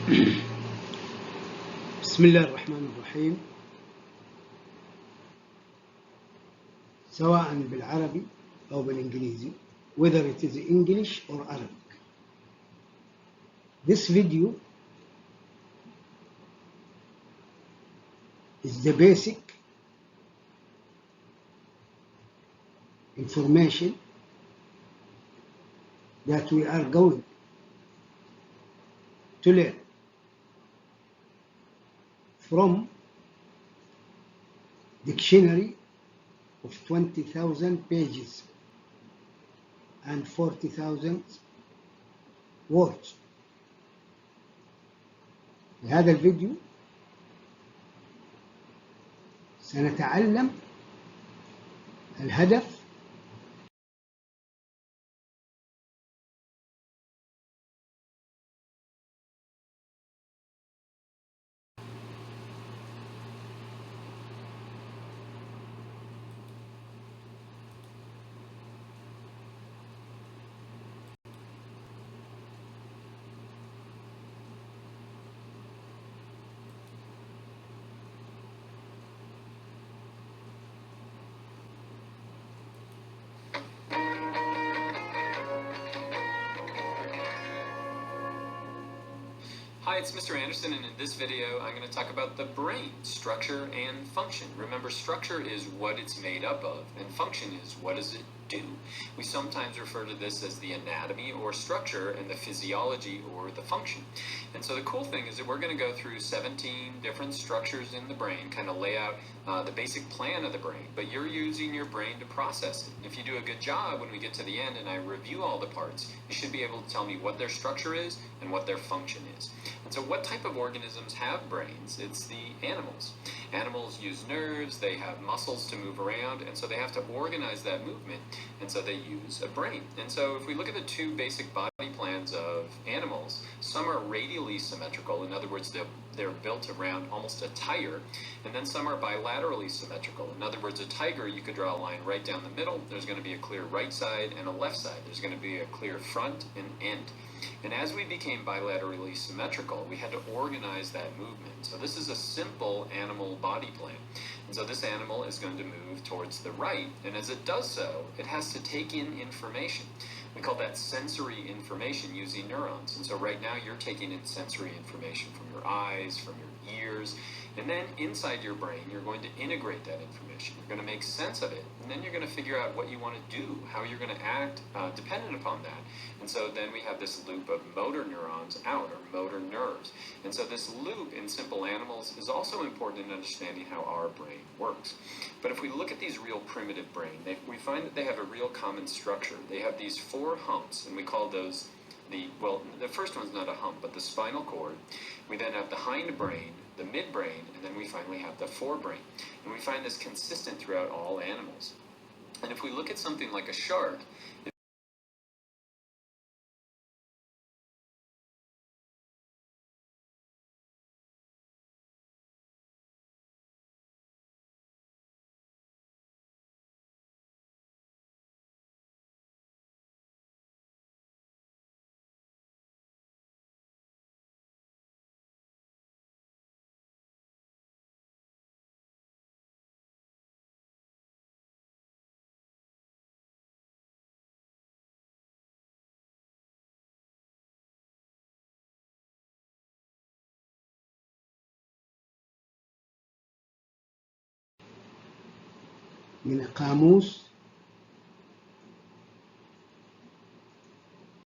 بسم الله الرحمن الرحيم. سواء بالعربي أو بالإنجليزي, whether it is English or Arabic. This video is the basic information that we are going to learn from dictionary of 20,000 pages and 40,000 words. في هذا الفيديو سنتعلم الهدف Hi, it's Mr. Anderson, and in this video I'm going to talk about the brain, structure and function. Remember, structure is what it's made up of, and function is what does it do. We sometimes refer to this as the anatomy or structure and the physiology or the function. And so the cool thing is that we're going to go through 17 different structures in the brain, kind of lay out the basic plan of the brain, but you're using your brain to process it. If you do a good job when we get to the end and I review all the parts, you should be able to tell me what their structure is and what their function is. And so what type of organisms have brains? It's the animals. Animals use nerves, they have muscles to move around, and so they have to organize that movement, and so they use a brain. And so if we look at the two basic body plans of animals, some are radially symmetrical, in other words, they're built around almost a tire, and then some are bilaterally symmetrical. In other words, a tiger, you could draw a line right down the middle, there's going to be a clear right side and a left side, there's going to be a clear front and end. And as we became bilaterally symmetrical, we had to organize that movement. So this is a simple animal body plan. And so this animal is going to move towards the right, and as it does so, it has to take in information. We call that sensory information using neurons. And so right now you're taking in sensory information from your eyes, from your ears, and then inside your brain you're going to integrate that information. You're going to make sense of it, and then you're going to figure out what you want to do, how you're going to act dependent upon that. And so then we have this loop of motor neurons out, or motor nerves. And so this loop in simple animals is also important in understanding how our brain works. But if we look at these real primitive brain, we find that they have a real common structure. They have these four humps, and we call those the first one's not a hump, but the spinal cord. We then have the hindbrain, the midbrain, and then we finally have the forebrain. And we find this consistent throughout all animals. And if we look at something like a shark, من قاموس